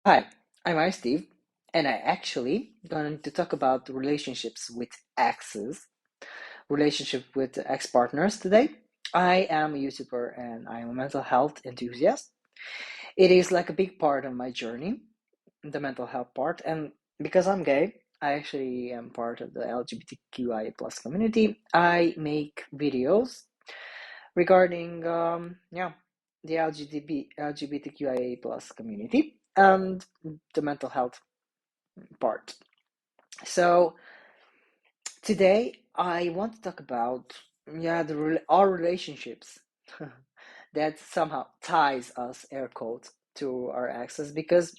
Hi, I'm Steve, and I actually going to talk about relationships with exes, relationship with ex-partners today. I am a YouTuber and I am a mental health enthusiast. It is like a big part of my journey, the mental health part, and because I'm gay, I actually am part of the LGBTQIA plus community. I make videos regarding the LGBTQIA plus community and the mental health part. So today I want to talk about our relationships that somehow ties us air quotes to our exes because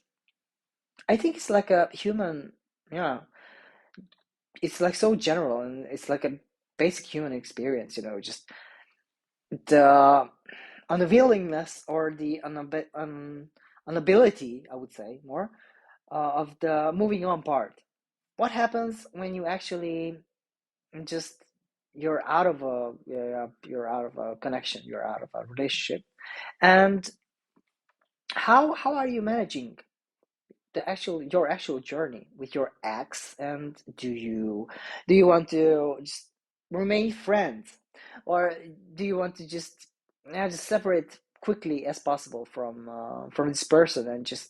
I think it's like a human yeah it's like so general and it's like a basic human experience, just the unwillingness or the inability, I would say more, of the moving on part. What happens when you actually just you're out of a connection, you're out of a relationship, and how are you managing the actual your actual journey with your ex? And do you want to just remain friends, or do you want to just separate quickly as possible from this person and just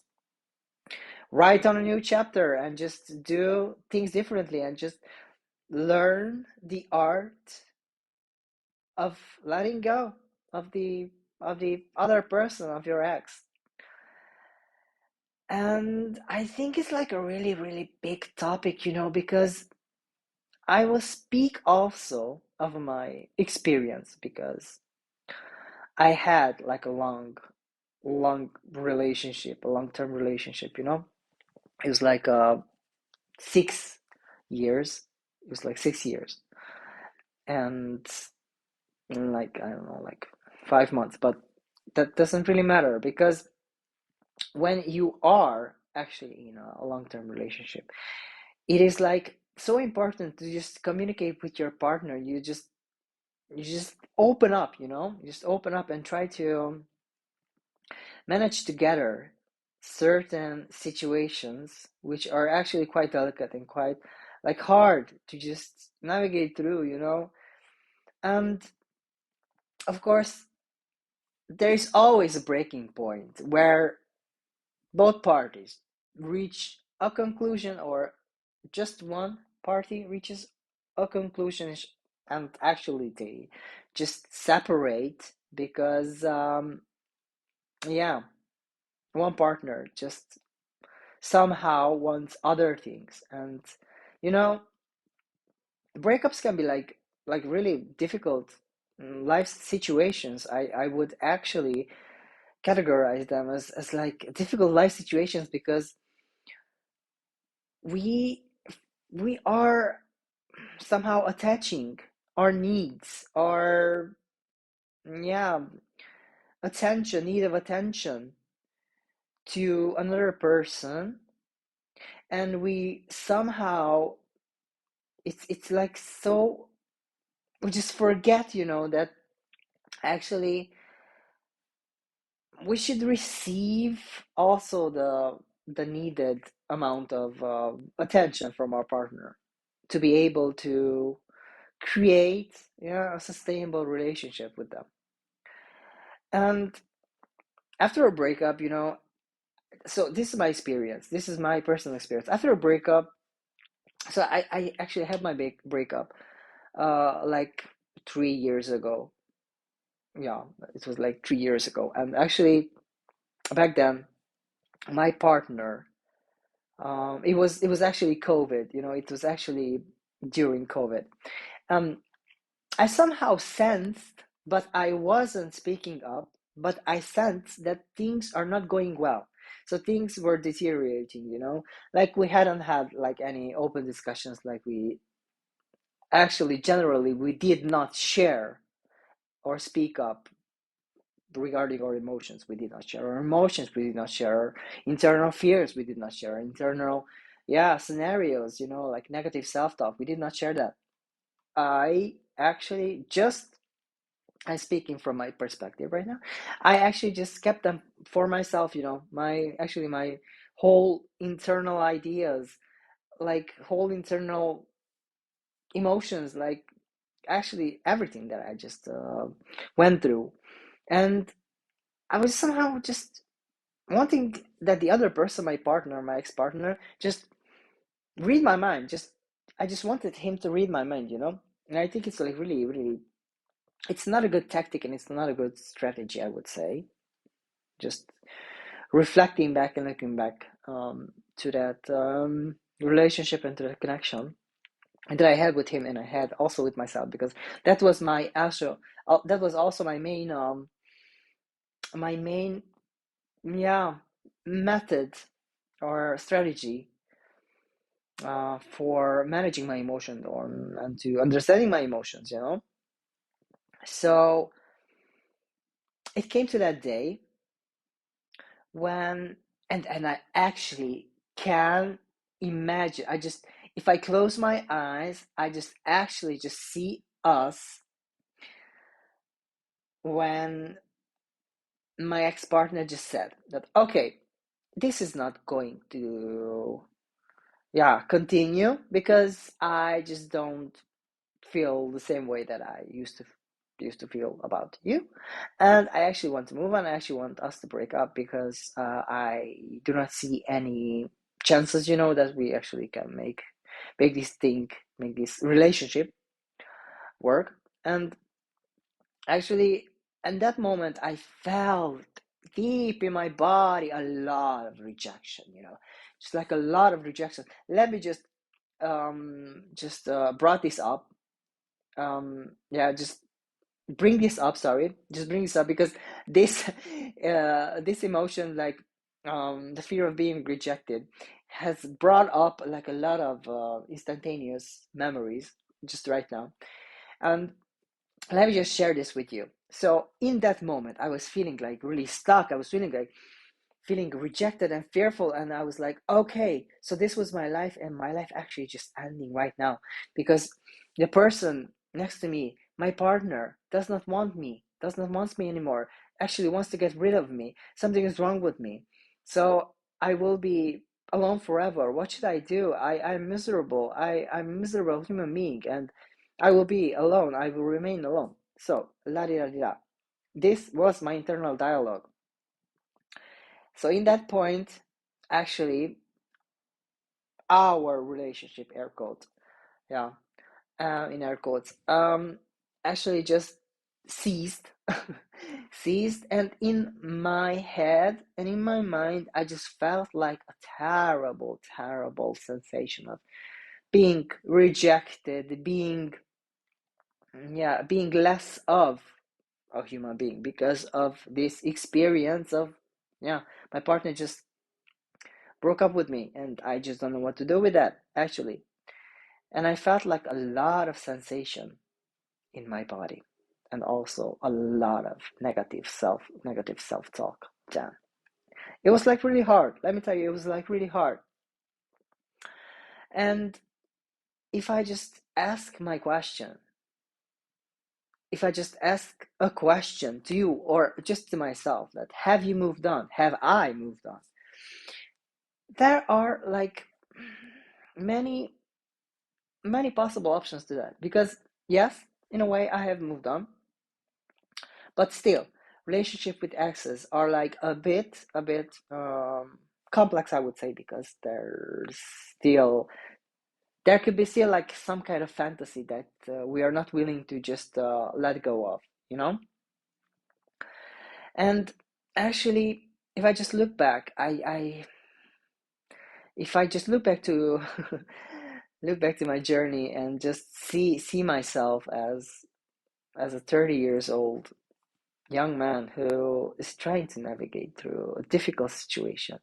write on a new chapter and just do things differently and just learn the art of letting go of the other person, of your ex? And I think it's like a really really big topic, because I will speak also of my experience because I had like a long relationship, a long-term relationship. It was like 6 years. It was like 6 years, and in like, I don't know, like 5 months, but that doesn't really matter because when you are actually in a long-term relationship, it is like so important to just communicate with your partner. You just open up, you just open up and try to manage together certain situations which are actually quite delicate and quite like hard to just navigate through, and of course there is always a breaking point where both parties reach a conclusion, or just one party reaches a conclusion, and actually they just separate because yeah, one partner just somehow wants other things. And you know breakups can be like really difficult life situations. I would actually categorize them as like difficult life situations because we we are somehow attaching our needs, our yeah need of attention to another person, and we somehow it's like so we just forget, that actually we should receive also the needed amount of attention from our partner to be able to create, a sustainable relationship with them. And after a breakup, so this is my experience. This is my personal experience. After a breakup, so I actually had my big breakup like 3 years ago. Yeah, it was like 3 years ago. And actually back then my partner, it was actually COVID, it was actually during COVID. Um I somehow sensed, but I wasn't speaking up, but I sensed that things are not going well. So things were deteriorating, like we hadn't had like any open discussions, like we actually generally we did not share or speak up regarding our emotions. We did not share our emotions, we did not share our internal fears, we did not share our internal scenarios, like negative self-talk. We did not share that. I actually just I'm speaking from my perspective right now. I actually just kept them for myself, my whole internal ideas, like whole internal emotions, like actually everything that I just went through. And I was somehow just wanting that the other person, my partner, my ex-partner, just read my mind. Just I just wanted him to read my mind, you know? And I think it's like really, really, it's not a good tactic and it's not a good strategy, I would say. Just reflecting back and looking back to that relationship and to the connection that I had with him and I had also with myself, because that was my also that was also my main, yeah, method or strategy for managing my emotions or and to understanding my emotions, you know. So it came to that day when, and I actually can imagine, I just, if I close my eyes, I just actually just see us when my ex-partner just said that, okay, this is not going to, yeah, continue, because I just don't feel the same way that I used to feel about you, and I actually want to move on. I actually want us to break up because I do not see any chances, you know, that we actually can make this thing, make this relationship work. And actually, in that moment, I felt deep in my body a lot of rejection, you know, just like a lot of rejection. Let me just brought this up. Yeah, just bring this up. Sorry, just bring this up because this this emotion, like the fear of being rejected, has brought up like a lot of instantaneous memories just right now. And let me just share this with you. So in that moment, I was feeling like really stuck. I was feeling like feeling rejected and fearful, and I was like, okay, so this was my life, and my life actually just ending right now because the person next to me, my partner, does not want me anymore, actually wants to get rid of me. Something is wrong with me. So I will be alone forever. What should I do? I'm miserable. I'm a miserable human being, and I will be alone. I will remain alone. So la di da di da. This was my internal dialogue. So in that point, actually, our relationship, air quotes, yeah, in air quotes, actually just ceased, ceased, and in my head and in my mind, I just felt like a terrible, terrible sensation of being rejected, being, yeah, being less of a human being because of this experience of, yeah, my partner just broke up with me and I just don't know what to do with that, actually. And I felt like a lot of sensation in my body and also a lot of negative self-talk. Damn. It was like really hard. Let me tell you, it was like really hard. And if I just ask my question, if I just ask a question to you or just to myself, that have you moved on? Have I moved on? There are like many many possible options to that, because yes, in a way I have moved on, but still relationship with exes are like a bit complex, I would say, because there could be still like some kind of fantasy that we are not willing to just let go of, you know. And actually, if I just look back, I if I just look back to look back to my journey and just see myself as a 30 years old young man who is trying to navigate through a difficult situation,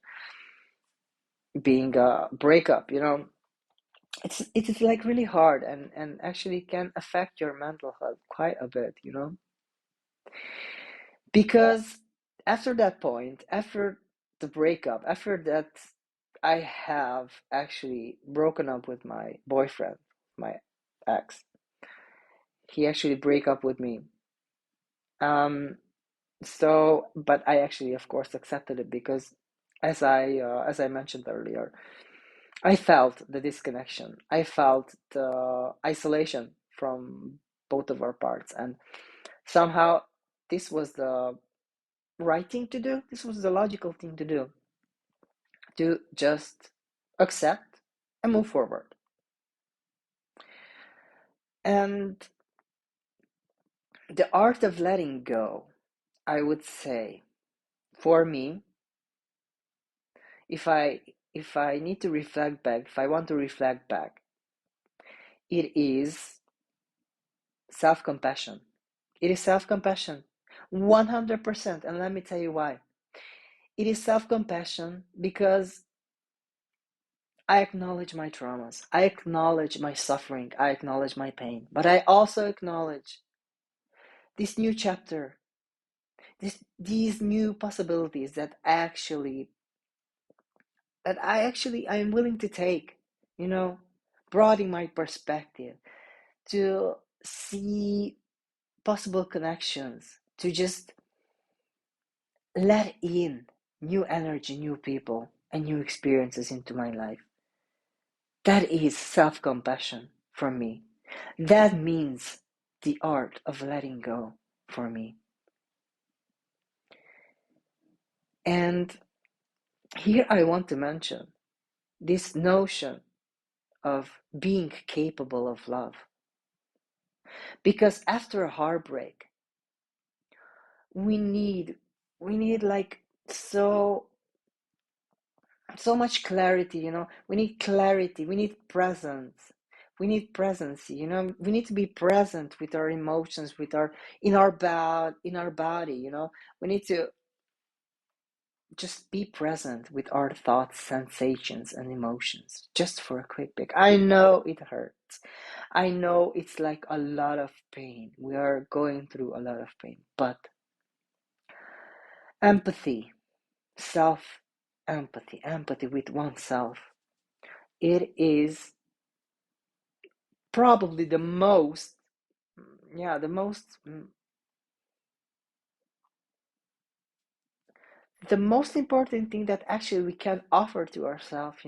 being a breakup, you know, it's like really hard and actually can affect your mental health quite a bit, you know, because after that point, after the breakup, after that, I have actually broken up with my boyfriend, my ex. He actually break up with me. Um, So, but I actually, of course, accepted it because as I mentioned earlier, I felt the disconnection. I felt the isolation from both of our parts, and somehow this was the right thing to do. This was the logical thing to do, to just accept and move forward. And the art of letting go, I would say, for me, if I if I need to reflect back, if I want to reflect back, it is self-compassion. It is self-compassion. 100%. And let me tell you why. It is self-compassion because I acknowledge my traumas. I acknowledge my suffering. I acknowledge my pain. But I also acknowledge this new chapter, these new possibilities I am willing to take, you know, broadening my perspective to see possible connections, to just let in new energy, new people, and new experiences into my life. That is self compassion for me. That means the art of letting go for me. And here I want to mention this notion of being capable of love. Because after a heartbreak, we need we need like so so much clarity, we need clarity, we need presence, we need presence, we need to be present with our emotions, with our in our body, we need to just be present with our thoughts, sensations, and emotions just for a quick break. I know it hurts. I know it's like a lot of pain. We are going through a lot of pain, but empathy, self empathy, empathy with oneself, it is probably the most, yeah, the most important thing that actually we can offer to ourselves,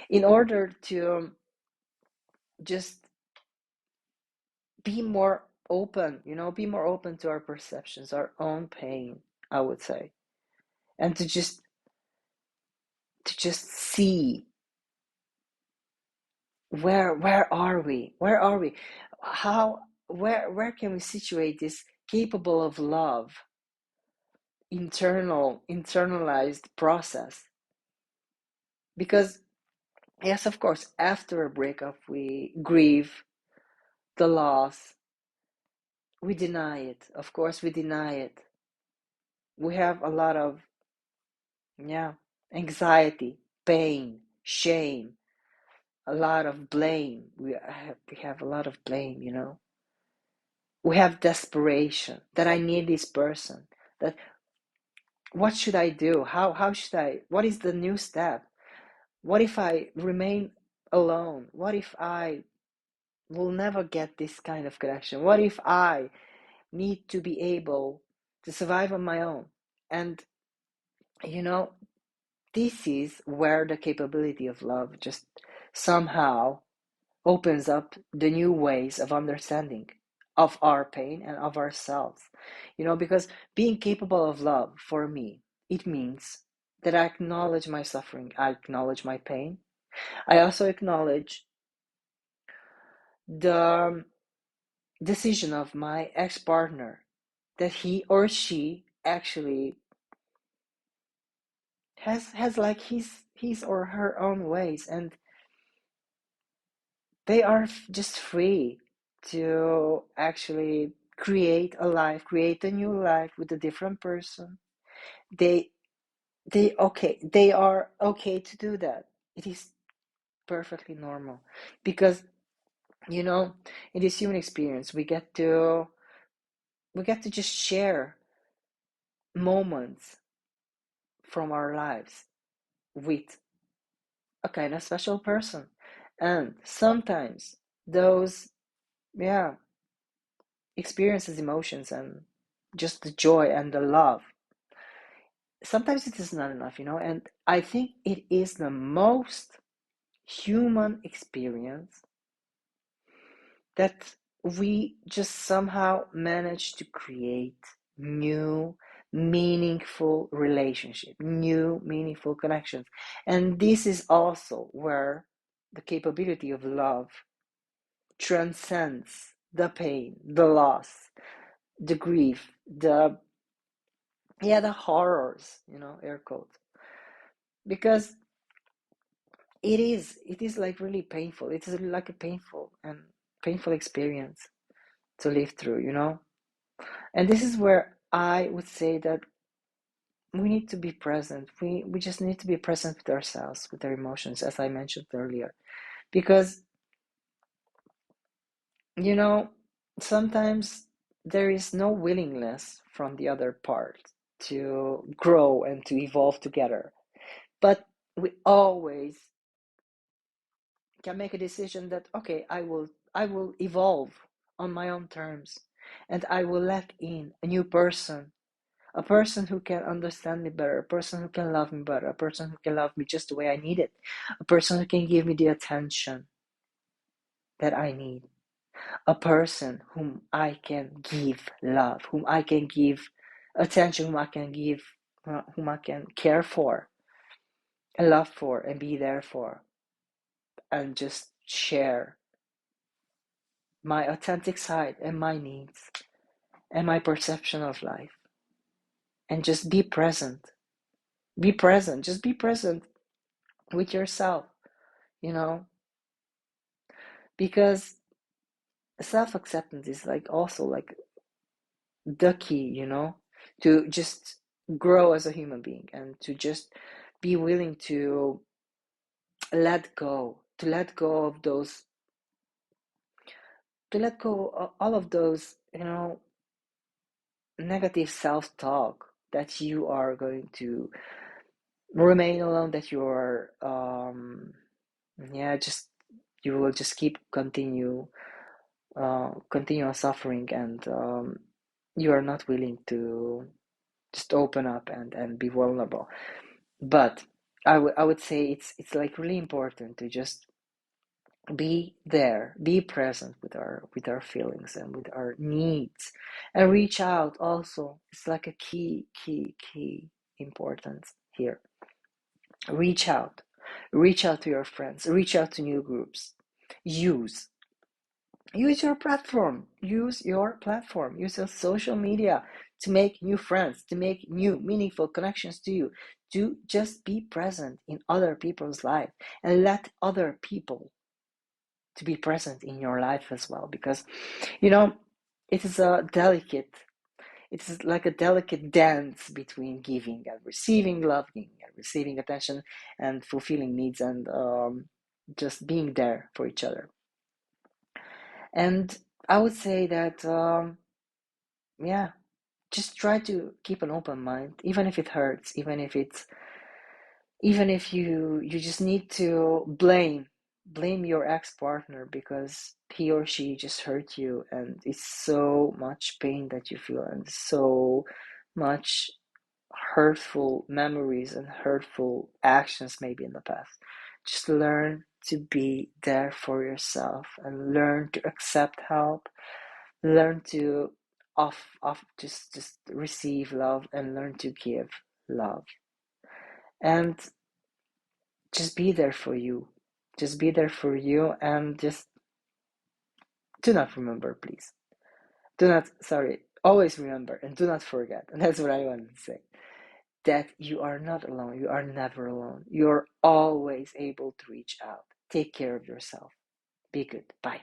in order to just be more open, be more open to our perceptions, our own pain, I would say, and to just see where are we, how where can we situate this capable of love internalized process. Because yes, of course, after a breakup we grieve the loss, we deny it, of course we deny it, we have a lot of, yeah, anxiety, pain, shame, a lot of blame. We have a lot of blame, we have desperation that I need this person, that what should I do, how should I, what is the new step, what if I remain alone, what if I will never get this kind of connection, what if I need to be able to survive on my own. And you know this is where the capability of love just somehow opens up the new ways of understanding of our pain and of ourselves. Because being capable of love for me, it means that I acknowledge my suffering, I acknowledge my pain. I also acknowledge the decision of my ex-partner, that he or she actually has like his or her own ways, and they are just free to actually create a new life with a different person. They they are okay to do that. It is perfectly normal, because you know in this human experience we get to just share moments from our lives with a kind of special person. And sometimes those, yeah, experiences, emotions, and just the joy and the love, sometimes it is not enough, and I think it is the most human experience that we just somehow manage to create new meaningful relationship, new meaningful connections. And this is also where the capability of love transcends the pain, the loss, the grief, the horrors, air quotes, because it is like really painful. It is like a painful experience to live through. And this is where I would say that we need to be present. We just need to be present with ourselves, with our emotions, as I mentioned earlier. Because, you know, sometimes there is no willingness from the other part to grow and to evolve together. But we always can make a decision that, okay, I will evolve on my own terms, and I will let in a new person, a person who can understand me better, a person who can love me better, a person who can love me just the way I need it, a person who can give me the attention that I need, a person whom I can give love, whom I can give attention, whom I can care for and love for and be there for, and just share my authentic side and my needs and my perception of life, and just be present. Be present. Just be present with yourself, you know, because self-acceptance is like also like the key, to just grow as a human being, and to just be willing to let go of those, to let go of all of those, negative self-talk that you are going to remain alone, that you are, yeah, just you will just keep continue on suffering, and you are not willing to just open up and be vulnerable. But I would say it's like really important to just be there, be present with our feelings and with our needs, and reach out also. It's like a key importance here. Reach out to your friends, reach out to new groups. Use use your social media to make new friends, to make new meaningful connections to you, to just be present in other people's life, and let other people to be present in your life as well. Because you know it is a delicate it's like a delicate dance between giving and receiving love, giving and receiving attention, and fulfilling needs, and just being there for each other. And I would say that, yeah, just try to keep an open mind, even if it hurts, even if you just need to blame your ex-partner because he or she just hurt you, and it's so much pain that you feel, and so much hurtful memories and hurtful actions maybe in the past. Just learn to be there for yourself, and learn to accept help, learn to off just receive love, and learn to give love, and just be there for you. Just be there for you, and just do not remember, please. Do not, sorry, always remember and do not forget. And that's what I want to say, that you are not alone. You are never alone. You're always able to reach out. Take care of yourself. Be good. Bye.